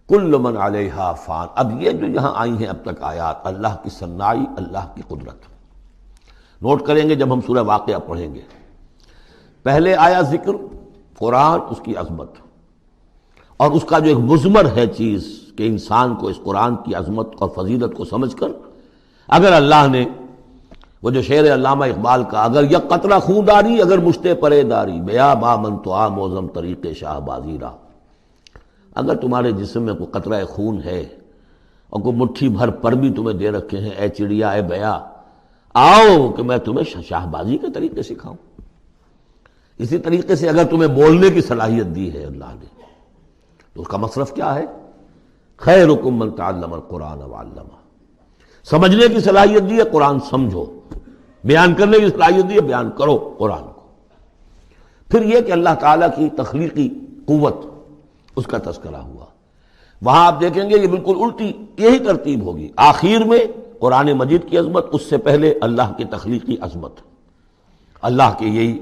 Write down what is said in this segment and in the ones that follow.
کل من علیہا فان۔ اب یہ جو یہاں آئی ہیں اب تک آیات، اللہ کی صنائی، اللہ کی قدرت نوٹ کریں گے جب ہم سورہ واقعہ پڑھیں گے۔ پہلے آیا ذکر قرآن، اس کی عظمت اور اس کا جو ایک مضمر ہے چیز کہ انسان کو اس قرآن کی عظمت اور فضیلت کو سمجھ کر اگر اللہ نے، وہ جو شعر علامہ اقبال کا، اگر یک قطرہ خون داری اگر مشتے پرے داری بیا با من تو آ موزم طریق شاہ بازی را، اگر تمہارے جسم میں کوئی قطرہ خون ہے اور کوئی مٹھی بھر پر بھی تمہیں دے رکھے ہیں، اے چڑیا اے بیا، آؤ کہ میں تمہیں شاہ بازی کے طریقے سکھاؤں۔ اسی طریقے سے اگر تمہیں بولنے کی صلاحیت دی ہے اللہ نے تو اس کا مصرف کیا ہے؟ خیرکم من تعلم القرآن وعلمہ۔ سمجھنے کی صلاحیت دی ہے، قرآن سمجھو، بیان کرنے کی صلاحیت دی ہے، بیان کرو قرآن کو۔ پھر یہ کہ اللہ تعالیٰ کی تخلیقی قوت، اس کا تذکرہ ہوا۔ وہاں آپ دیکھیں گے یہ بالکل الٹی یہی ترتیب ہوگی، آخر میں قرآن مجید کی عظمت، اس سے پہلے اللہ کی تخلیقی عظمت، اللہ کے یہی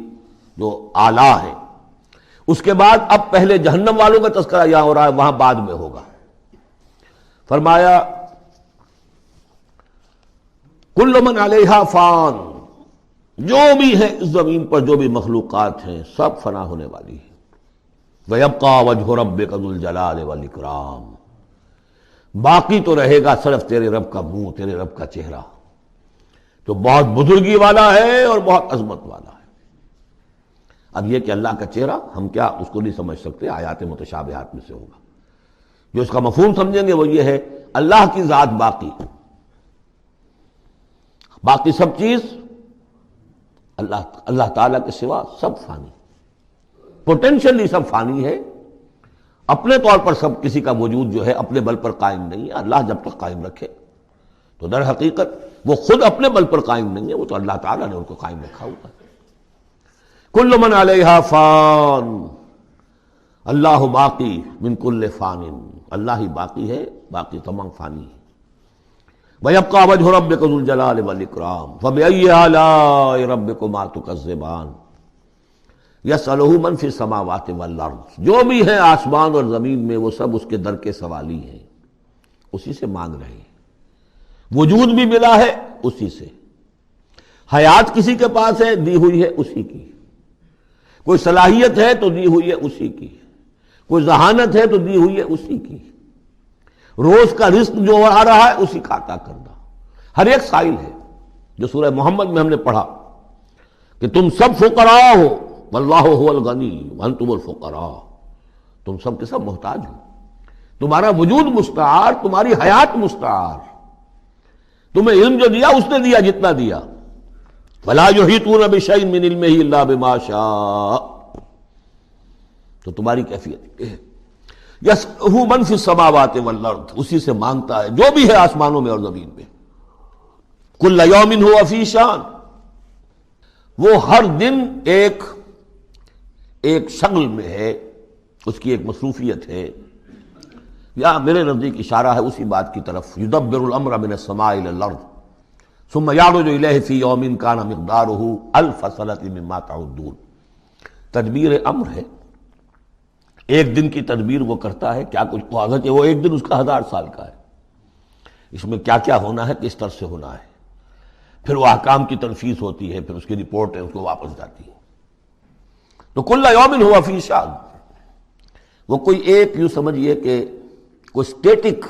جو اعلیٰ ہے، اس کے بعد اب پہلے جہنم والوں کا تذکرہ یہاں ہو رہا ہے، وہاں بعد میں ہوگا۔ فرمایا کل من علیہا فان، جو بھی ہے اس زمین پر جو بھی مخلوقات ہیں سب فنا ہونے والی ہے۔ وَيَبْقَى وَجْهُ رَبِّكَ ذُو الْجَلَالِ وَالْإِكْرَامِ، باقی تو رہے گا صرف تیرے رب کا منہ، تیرے رب کا چہرہ، جو بہت بزرگی والا ہے اور بہت عظمت والا ہے۔ اب یہ کہ اللہ کا چہرہ ہم کیا اس کو نہیں سمجھ سکتے، آیات متشابہات میں سے ہوگا۔ جو اس کا مفہوم سمجھیں گے وہ یہ ہے، اللہ کی ذات باقی، باقی سب چیز اللہ تعالیٰ کے سوا سب فانی، پوٹینشلی سب فانی ہے، اپنے طور پر سب کسی کا وجود جو ہے اپنے بل پر قائم نہیں ہے۔ اللہ جب تک قائم رکھے تو در حقیقت وہ خود اپنے بل پر قائم نہیں ہے، وہ تو اللہ تعالیٰ نے ان کو قائم رکھا ہوا ہے۔ کل من علیہا فان، اللہ باقی من کل فان، اللہ ہی باقی ہے، باقی تمام فانی ہے۔ وَيَبْقَى وَجْهُ رَبِّكَ ذُو الْجَلَالِ وَالْإِكْرَامِ فَبِأَيِّ آلَاءِ رَبِّكُمَا تُكَذِّبَانِ يَسْأَلُهُ مَنْ فِي السَّمَاوَاتِ وَالْأَرْضِ، جو بھی ہے آسمان اور زمین میں وہ سب اس کے در کے سوالی ہیں، اسی سے مانگ رہے ہیں۔ وجود بھی ملا ہے اسی سے، حیات کسی کے پاس ہے دی ہوئی ہے اسی کی، کوئی صلاحیت ہے تو دی ہوئی ہے اسی کی، کوئی ذہانت ہے تو دی ہوئی ہے اسی کی، روز کا رزق جو آ رہا ہے اسی کا عطا کرنا، ہر ایک سائل ہے۔ جو سورہ محمد میں ہم نے پڑھا کہ تم سب فقراء ہو واللہ هو الغنی وانتم الفقراء، تم سب کے سب محتاج ہو، تمہارا وجود مستعار، تمہاری حیات مستعار، تمہیں علم جو دیا اس نے دیا جتنا دیا، ولا یحیطون بشیء من علمہ الا بما شاء، تو تمہاری کیفیت یہ ہے۔ یسألہ من فی السماوات والارض، اسی سے مانگتا ہے جو بھی ہے آسمانوں میں اور زمین میں۔ کل یوم ہوا فی شان، وہ ہر دن ایک شغل میں ہے، اس کی ایک مصروفیت ہے، یا میرے نزدیک اشارہ ہے اسی بات کی طرف، یدبر الامر من السماء الی الارض ثم یعرج الیہ فی یوم کان مقدارہ الف سنۃ مما تعدون۔ تدبیر امر ہے، ایک دن کی تدبیر وہ کرتا ہے، کیا کچھ قوت ہے، وہ ایک دن اس کا 1000 سال کا ہے، اس میں کیا کیا ہونا ہے، کس طرح سے ہونا ہے، پھر وہ احکام کی تنفیذ ہوتی ہے، پھر اس کی رپورٹ ہے، اس کو واپس جاتی ہے۔ تو کل یوم ہوا فی شان، وہ کوئی ایک یوں سمجھیے کہ کوئی اسٹیٹک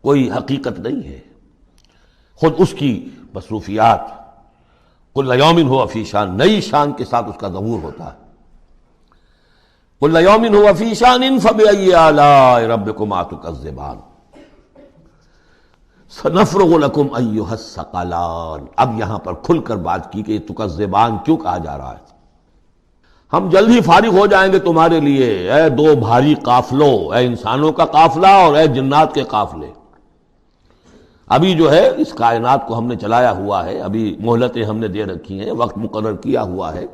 کوئی حقیقت نہیں ہے، خود اس کی مصروفیات، کل یوم ہوا فی شان، نئی شان کے ساتھ اس کا ظہور ہوتا ہے۔ کل یوم ہوا فی شان فبأی آلاء ربکما تکذبان سنفرغ لکم ایھا الثقلان۔ اب یہاں پر کھل کر بات کی کہ یہ تکذبان کیوں کہا جا رہا ہے، ہم جلد ہی فارغ ہو جائیں گے تمہارے لیے، اے دو بھاری قافلوں، اے انسانوں کا قافلہ اور اے جنات کے قافلے۔ ابھی جو ہے اس کائنات کو ہم نے چلایا ہوا ہے، ابھی مہلتیں ہم نے دے رکھی ہیں، وقت مقرر کیا ہوا ہے،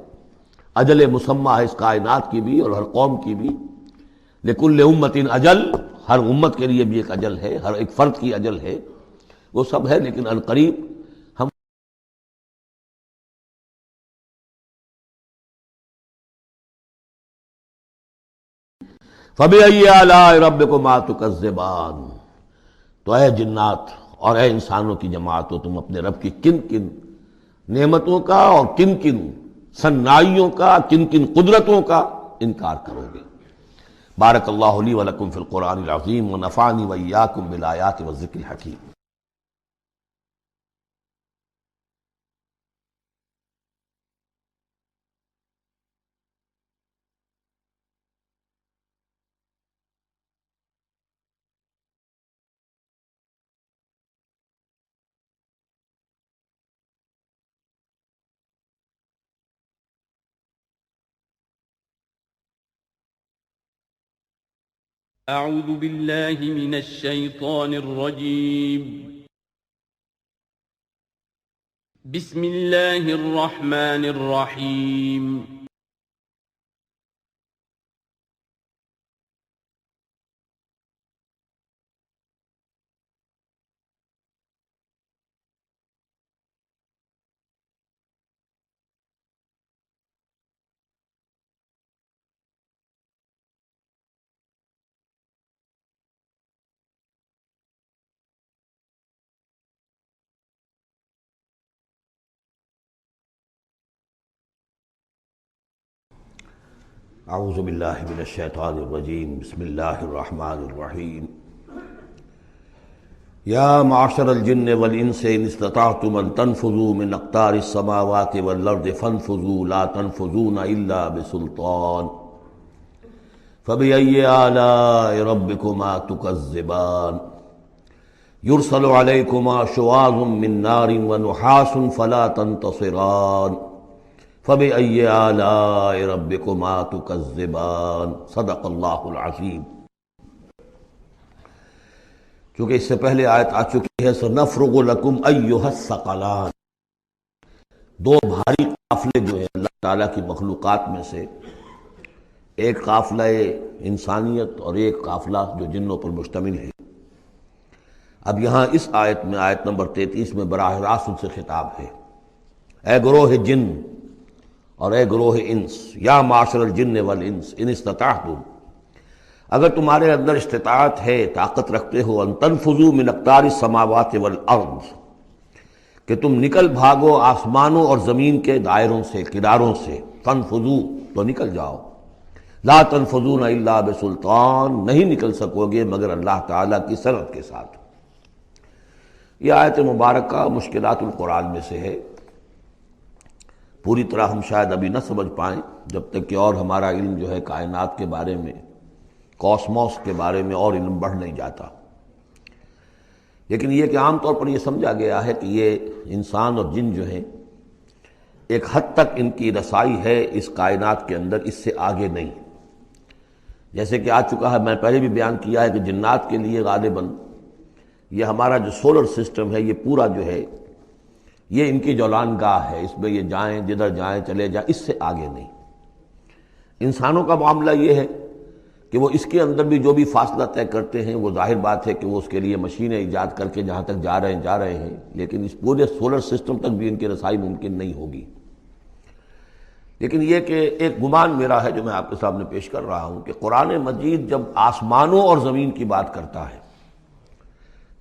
اجل مسمى ہے اس کائنات کی بھی اور ہر قوم کی بھی، لکل امت اجل، ہر امت کے لیے بھی ایک اجل ہے، ہر ایک فرد کی اجل ہے، وہ سب ہے، لیکن عنقریب ہم فَبِأَيِّ آلَاءِ رَبِّكُمَا تُكَذِّبَانِ، تو اے جنات اور اے انسانوں کی جماعتوں، تم اپنے رب کی کن کن نعمتوں کا اور کن کن صنائیوں کا، کن کن قدرتوں کا انکار کرو گے۔ بارک اللہ لی ولکم فی القرآن العظیم ونفعنی وإیاکم بالآیات والذکر الحکیم۔ اعوذ باللہ من الشیطان الرجیم، بسم اللہ الرحمن الرحیم۔ اعوذ باللہ من الشیطان الرجیم، بسم اللہ الرحمن الرحیم۔ یا معشر الجن والانس ان استطعتم ان تنفذوا من اقطار السماوات والارض فانفذوا لا تنفذون الا بسلطان فبأي آلاء ربكما تكذبان يرسل عليكما شواظ من نار ونحاس فلا تنتصران فبأي آلاء ربكما تكذبان۔ صدق اللہ العظیم۔ چونکہ اس سے پہلے آیت آ چکی ہے سنفرغ لکم ایھا الثقلان، دو بھاری قافلے جو ہیں اللہ تعالیٰ کی مخلوقات میں سے، ایک قافلہ انسانیت اور ایک قافلہ جو جنوں پر مشتمل ہے۔ اب یہاں اس آیت میں، آیت نمبر 33 میں براہ راست ان سے خطاب ہے، اے گروہ جن اور اے گروہ انس، یا معاشر الجن والانس ان استطعتم، اگر تمہارے اندر استطاعت ہے، طاقت رکھتے ہو، ان تنفذوا من اقطار السماوات والارض، کہ تم نکل بھاگو آسمانوں اور زمین کے دائروں سے، کناروں سے، تنفذوا تو نکل جاؤ، لا تنفذون الا بسلطان، نہیں نکل سکو گے مگر اللہ تعالیٰ کی سند کے ساتھ۔ یہ آیت مبارکہ مشکلات القرآن میں سے ہے، پوری طرح ہم شاید ابھی نہ سمجھ پائیں جب تک کہ اور ہمارا علم جو ہے کائنات کے بارے میں، کاسموس کے بارے میں اور علم بڑھ نہیں جاتا۔ لیکن یہ کہ عام طور پر یہ سمجھا گیا ہے کہ یہ انسان اور جن جو ہیں ایک حد تک ان کی رسائی ہے اس کائنات کے اندر، اس سے آگے نہیں۔ جیسے کہ آ چکا ہے، میں پہلے بھی بیان کیا ہے کہ جنات کے لیے غالباً یہ ہمارا جو سولر سسٹم ہے، یہ پورا جو ہے یہ ان کی جولان گاہ ہے، اس میں یہ جائیں جدھر جائیں چلے جائیں، اس سے آگے نہیں۔ انسانوں کا معاملہ یہ ہے کہ وہ اس کے اندر بھی جو بھی فاصلہ طے کرتے ہیں، وہ ظاہر بات ہے کہ وہ اس کے لیے مشینیں ایجاد کر کے جہاں تک جا رہے ہیں، لیکن اس پورے سولر سسٹم تک بھی ان کی رسائی ممکن نہیں ہوگی۔ لیکن یہ کہ ایک گمان میرا ہے جو میں آپ کے سامنے پیش کر رہا ہوں کہ قرآن مجید جب آسمانوں اور زمین کی بات کرتا ہے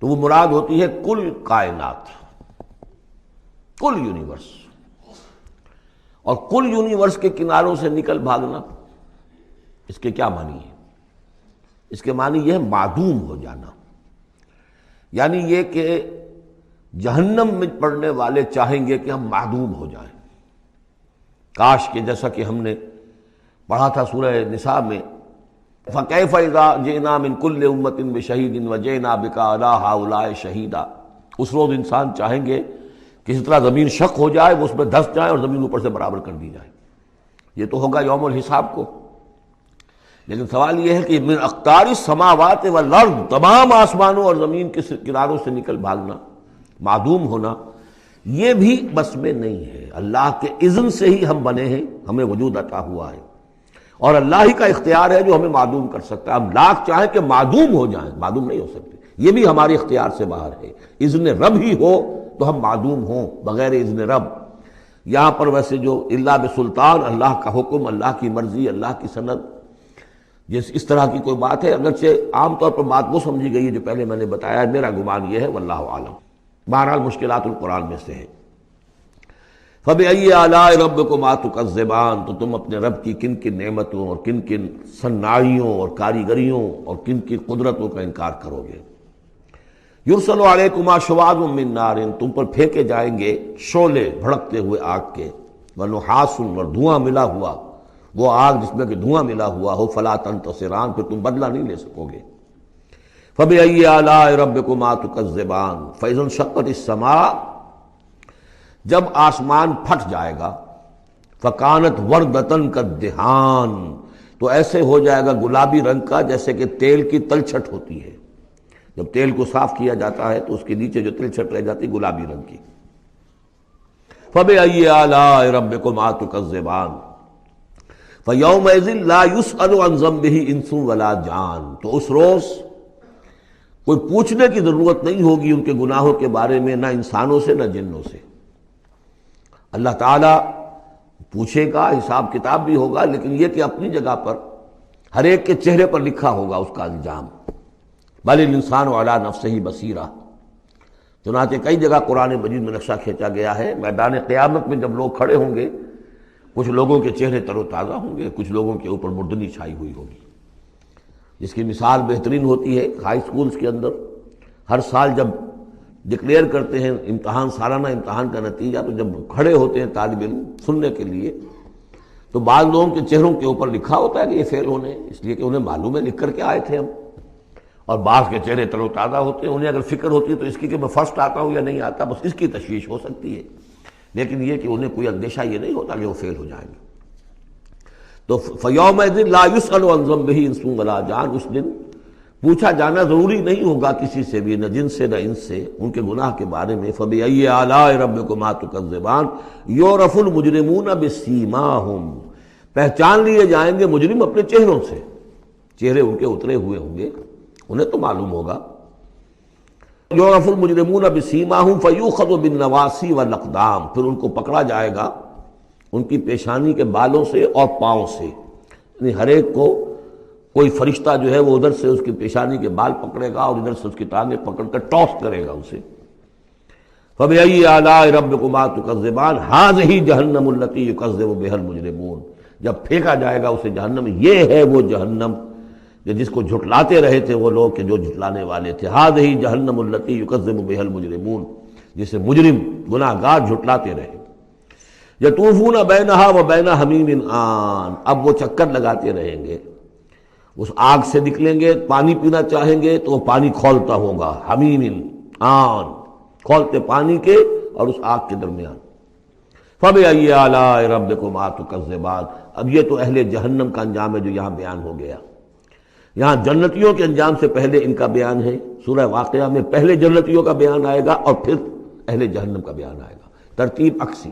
تو وہ مراد ہوتی ہے کل کائنات، کل یونیورس، اور کل یونیورس کے کناروں سے نکل بھاگنا، اس کے کیا معنی ہے؟ اس کے معنی یہ ہے معدوم ہو جانا، یعنی یہ کہ جہنم میں پڑنے والے چاہیں گے کہ ہم معدوم ہو جائیں۔ کاش کہ جیسا کہ ہم نے پڑھا تھا سورہ نساء میں، فَكَيْفَ إِذَا جِئْنَا مِن كُلِّ أُمَّةٍ بِشَهِيدٍ وَجِئْنَا بِكَ عَلَىٰ هَٰؤُلَاءِ شَهِيدًا۔ اس روز انسان چاہیں گے کسی طرح زمین شق ہو جائے، وہ اس میں دھس جائے اور زمین اوپر سے برابر کر دی جائے۔ یہ تو ہوگا یوم الحساب کو۔ لیکن سوال یہ ہے کہ من اقطار السماوات والارض، تمام آسمانوں اور زمین کے کناروں سے نکل بھاگنا، معدوم ہونا، یہ بھی بس میں نہیں ہے۔ اللہ کے اذن سے ہی ہم بنے ہیں، ہمیں وجود عطا ہوا ہے، اور اللہ ہی کا اختیار ہے جو ہمیں معدوم کر سکتا ہے۔ ہم لاکھ چاہیں کہ معدوم ہو جائیں، معدوم نہیں ہو سکتے، یہ بھی ہمارے اختیار سے باہر ہے۔ اذن رب ہی ہو تو ہم معدوم ہوں بغیر اذن رب۔ یہاں پر ویسے جو الا بسلطان، اللہ کا حکم، اللہ کی مرضی، اللہ کی سند، اس طرح کی کوئی بات ہے، اگرچہ عام طور پر بات وہ سمجھی گئی ہے جو پہلے میں نے بتایا، میرا گمان یہ ہے واللہ عالم۔ بہرحال مشکلات القرآن میں سے ہے۔ فَبِأَيِّ آلَاءِ رَبِّكُمَا تُكَذِّبَانِ، تو تم اپنے رب کی کن کن نعمتوں اور کن کن صناعیوں اور کاریگریوں اور کن کن قدرتوں کا انکار کرو گے۔ یرسل علیکما شواظ من نار، تم پر پھینکے جائیں گے شعلے بھڑکتے ہوئے آگ کے، ونحاس، اور دھواں ملا ہوا، وہ آگ جس میں کہ دھواں ملا ہوا ہو، فلا تنتصران، پھر تم بدلہ نہیں لے سکو گے۔ فَبِأَيِّ آلَاءِ رَبِّكُمَا تُكَذِّبَانِ فَإِذَا انشَقَّتِ السَّمَاءُ، جب آسمان پھٹ جائے گا، فَكَانَتْ وَرْدَةً كَالدِّهَانِ، تو ایسے ہو جائے گا گلابی رنگ کا جیسے کہ تیل کی تلچھٹ ہوتی ہے۔ جب تیل کو صاف کیا جاتا ہے تو اس کے نیچے جو تلچھٹ رہ جاتی گلابی رنگ کی۔ فَبِأَيِّ آلَاءِ رَبِّكُمَا تُكَذِّبَانِ فَيَوْمَئِذٍ لَا يُسْأَلُ عَنْ ذَنبِهِ إِنسٌ وَلَا جَانٌ، تو اس روز کوئی پوچھنے کی ضرورت نہیں ہوگی ان کے گناہوں کے بارے میں، نہ انسانوں سے نہ جنوں سے۔ اللہ تعالیٰ پوچھے گا، حساب کتاب بھی ہوگا، لیکن یہ کہ اپنی جگہ پر ہر ایک کے چہرے پر لکھا ہوگا اس کا انجام۔ بل الانسان علی نفسہ بصیرہ، چنانچہ کئی جگہ قرآن مجید میں نقشہ کھینچا گیا ہے، میدان قیامت میں جب لوگ کھڑے ہوں گے، کچھ لوگوں کے چہرے تر و تازہ ہوں گے، کچھ لوگوں کے اوپر مردنی چھائی ہوئی ہوگی، جس کی مثال بہترین ہوتی ہے ہائی سکولز کے اندر۔ ہر سال جب ڈکلیئر کرتے ہیں امتحان، سالانہ امتحان کا نتیجہ، تو جب کھڑے ہوتے ہیں طالب علم سننے کے لیے، تو بعض لوگوں کے چہروں کے اوپر لکھا ہوتا ہے کہ یہ فیل ہونے، اس لیے کہ انہیں معلوم ہے لکھ کر کے آئے تھے ہم، اور بعض کے چہرے تر و تازہ ہوتے ہیں، انہیں اگر فکر ہوتی ہے تو اس کی کہ میں فرسٹ آتا ہوں یا نہیں آتا، بس اس کی تشویش ہو سکتی ہے، لیکن یہ کہ انہیں کوئی اندیشہ یہ نہیں ہوتا کہ وہ فیل ہو جائیں گے۔ تو فَيَوْمَئِذٍ لَا يُسْأَلُ عَنْ ذَنبِهِ إِنسٌ وَلَا جَانٌ، اس دن پوچھا جانا ضروری نہیں ہوگا کسی سے بھی، نہ جن سے نہ ان سے، ان کے گناہ کے بارے میں۔ فَبِأَيِّ آلَاءِ رَبِّكُمَا تُكَذِّبَانِ يُعْرَفُ الْمُجْرِمُونَ بِسِیمَاهُمْ، پہچان لیے جائیں گے مجرم اپنے چہروں سے، چہرے ان کے اترے ہوئے ہوں گے، انہیں تو معلوم ہوگا۔ یعرف المجرمون بسیماہم فیؤخذ بالنواصی والاقدام، پھر ان کو پکڑا جائے گا ان کی پیشانی کے بالوں سے اور پاؤں سے، یعنی ہر ایک کو کوئی فرشتہ جو ہے وہ ادھر سے اس کی پیشانی کے بال پکڑے گا اور ادھر سے اس کی ٹانگیں پکڑ کر ٹاس کرے گا اسے۔ فَبِأَيِّ آلَاءِ رَبِّكُمَا تُكَذِّبَانِ هَٰذِهِ جَهَنَّمُ الَّتِي يُكَذِّبُ بِهَا الْمُجْرِمُونَ، جب پھینکا جائے گا اسے جہنم، یہ ہے وہ جہنم جس کو جھٹلاتے رہے تھے وہ لوگ کہ جو جھٹلانے والے تھے۔ هَٰذِهِ جَهَنَّمُ الَّتِي يُكَذِّبُ بِهَا الْمُجْرِمُونَ، جسے مجرم گناہگار جھٹلاتے رہے۔ يَطُوفُونَ بَيْنَهَا وَبَيْنَ حَمِيمٍ آن، اب وہ چکر لگاتے رہیں گے، اس آگ سے نکلیں گے، پانی پینا چاہیں گے تو وہ پانی کھولتا ہوگا، حمیم آن، کھولتے پانی کے اور اس آگ کے درمیان۔ فَبِأَيِّ آلَاءِ رَبِّكُمَا تُكَذِّبَانِ، اب یہ تو اہل جہنم کا انجام ہے جو یہاں بیان ہو گیا۔ یہاں جنتیوں کے انجام سے پہلے ان کا بیان ہے، سورہ واقعہ میں پہلے جنتیوں کا بیان آئے گا اور پھر اہل جہنم کا بیان آئے گا، ترتیب عکسی۔